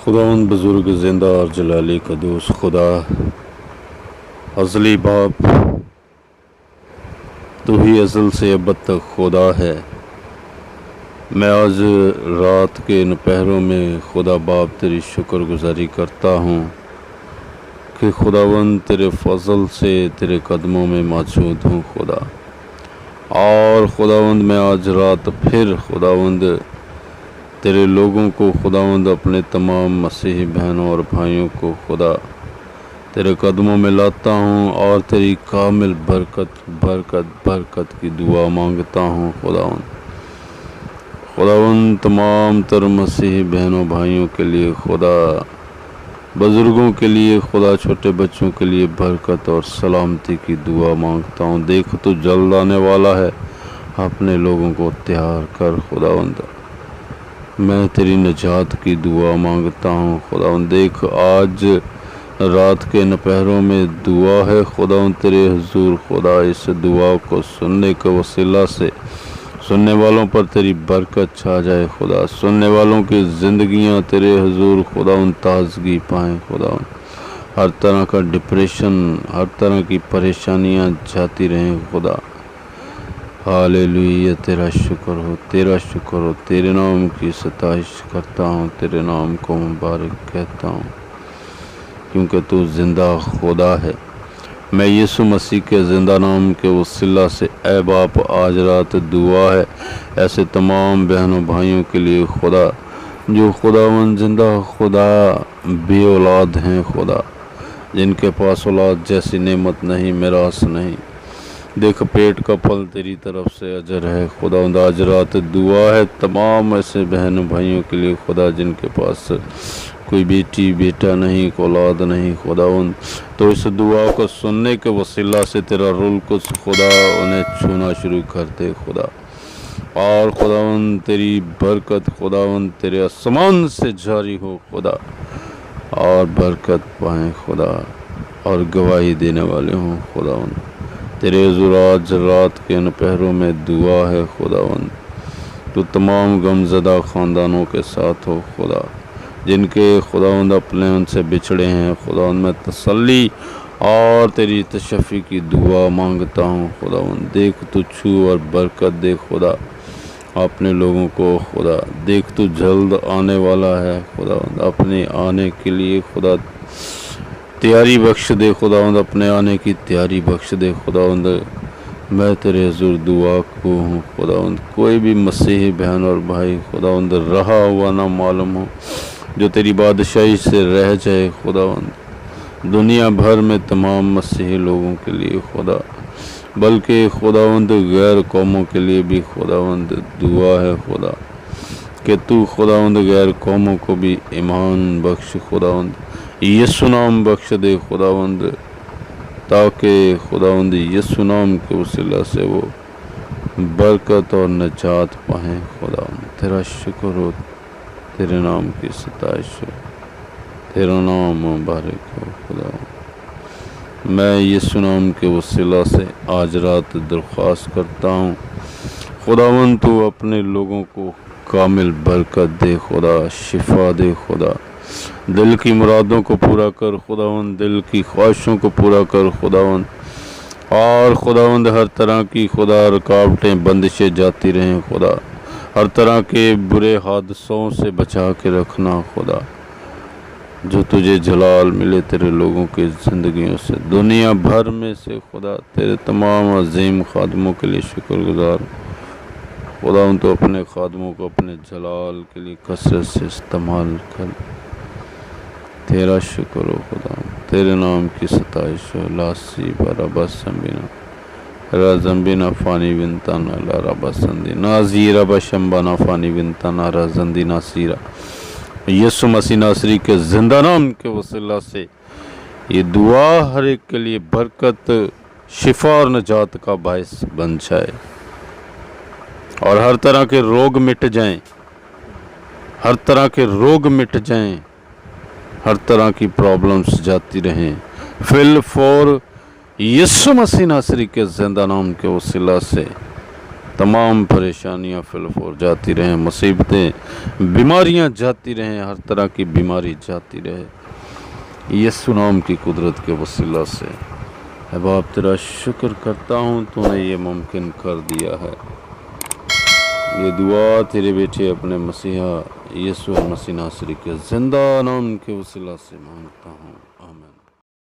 خداوند بزرگ زندہ اور جلالی قدوس خدا ازلی باپ، تو ہی ازل سے ابد تک خدا ہے۔ میں آج رات کے ان پہروں میں خدا باپ تیری شکر گزاری کرتا ہوں کہ خداوند تیرے فضل سے تیرے قدموں میں موجود ہوں خدا۔ اور خداوند میں آج رات پھر خداوند تیرے لوگوں کو خداوند اپنے تمام مسیحی بہنوں اور بھائیوں کو خدا تیرے قدموں میں لاتا ہوں اور تیری کامل برکت کی دعا مانگتا ہوں خداوند تمام تر مسیحی بہنوں بھائیوں کے لیے خدا، بزرگوں کے لیے خدا، چھوٹے بچوں کے لیے برکت اور سلامتی کی دعا مانگتا ہوں۔ دیکھ تو جلد آنے والا ہے، اپنے لوگوں کو تیار کر خداوند۔ میں تیری نجات کی دعا مانگتا ہوں خداوند۔ دیکھ آج رات کے نپہروں میں دعا ہے خداوند تیرے حضور خدا، اس دعا کو سننے کے وسیلہ سے سننے والوں پر تیری برکت چھا جائے خدا، سننے والوں کی زندگیاں تیرے حضور خداوند تازگی پائیں خداوند، ہر طرح کا ڈپریشن، ہر طرح کی پریشانیاں جاتی رہیں خدا۔ ہاللیلویہ، تیرا شکر ہو، تیرا شکر ہو، تیرے نام کی ستائش کرتا ہوں، تیرے نام کو مبارک کہتا ہوں کیونکہ تو زندہ خدا ہے۔ میں یسوع مسیح کے زندہ نام کے وسیلہ سے اے باپ آج رات دعا ہے ایسے تمام بہنوں بھائیوں کے لیے خدا جو خداوند زندہ خدا بے اولاد ہیں خدا، جن کے پاس اولاد جیسی نعمت نہیں، میراث نہیں۔ دیکھ پیٹ کا پھل تیری طرف سے اجر ہے خداوند۔ آج رات دعا ہے تمام ایسے بہنوں بھائیوں کے لیے خدا جن کے پاس کوئی بیٹی بیٹا نہیں، کوئی اولاد نہیں خداوند، تو اس دعا کو سننے کے وسیلہ سے تیرا روح القدس خدا انہیں چھونا شروع کر دے خدا، اور خداوند تیری برکت خداوند تیرے آسمان سے جاری ہو خدا، اور برکت پائیں خدا، اور گواہی دینے والے ہوں خداوند۔ تیرے حضور آج رات کے ان پہروں میں دعا ہے خداوند، تو تمام غمزدہ خاندانوں کے ساتھ ہو خدا، جن کے خداوند اپنے ان سے بچھڑے ہیں خداوند۔ میں تسلی اور تیری تشفی کی دعا مانگتا ہوں خداوند۔ دیکھ تو چھو اور برکت دے خدا اپنے لوگوں کو خدا، دیکھ تو جلد آنے والا ہے خداوند، اپنے آنے کے لیے خدا تیاری بخش دے خداوند، اپنے آنے کی تیاری بخش دے خداوند۔ میں تیرے حضور دعا کو ہوں خداوند، کوئی بھی مسیحی بہن اور بھائی خداوند رہا ہوا نہ معلوم ہو جو تیری بادشاہی سے رہ جائے خداوند، دنیا بھر میں تمام مسیحی لوگوں کے لیے خدا، بلکہ خداوند غیر قوموں کے لیے بھی خداوند دعا ہے خدا کہ تو خداوند غیر قوموں کو بھی ایمان بخش خداوند، یسوع نام بخش دے خداوند، تاکہ خداوند یسوع نام کے وسیلہ سے وہ برکت اور نجات پائیں خداوند۔ تیرا شکر ہو، تیرے نام کی ستائش ہو، تیرا نام مبارک ہو خداوند۔ میں یسوع نام کے وسیلہ سے آج رات درخواست کرتا ہوں خداوند تو اپنے لوگوں کو کامل برکت دے خدا، شفا دے خدا، دل کی مرادوں کو پورا کر خداوند، دل کی خواہشوں کو پورا کر خداوند، اور خداوند ہر طرح کی خدا رکاوٹیں بندشیں جاتی رہیں خدا، ہر طرح کے برے حادثوں سے بچا کے رکھنا خدا، جو تجھے جلال ملے تیرے لوگوں کی زندگیوں سے، دنیا بھر میں سے خدا تیرے تمام عظیم خادموں کے لیے شکر گزار خداوند، تو اپنے خادموں کو اپنے جلال کے لیے کثرت سے استعمال کر۔ تیرا شکر ہو خدا، تیرے نام کی ستائش ہو۔ لاسی برابا سمبینا رازمبینا فانی ونتانا لارابا سندی نازیرا بشمبانا فانی ونتانا رازندی ناسیرا۔ یسوع مسیح ناصری کے زندہ نام کے وسیلہ سے یہ دعا ہر ایک کے لیے برکت، شفا اور نجات کا باعث بن جائے، اور ہر طرح کے روگ مٹ جائیں، ہر طرح کے روگ مٹ جائیں، ہر طرح کی پرابلمز جاتی رہیں، فل فور یسوع مسیح ناصری کے زندہ نام کے وسیلہ سے تمام پریشانیاں فلفور جاتی رہیں، مصیبتیں بیماریاں جاتی رہیں، ہر طرح کی بیماری جاتی رہے یسوع نام کی قدرت کے وسیلہ سے۔ اے باپ تیرا شکر کرتا ہوں تو نے یہ ممکن کر دیا ہے۔ یہ دعا تیرے بیٹے اپنے مسیحا یسوع مسیح ناصری کے زندہ نام کے وسیلہ سے مانگتا ہوں، آمین۔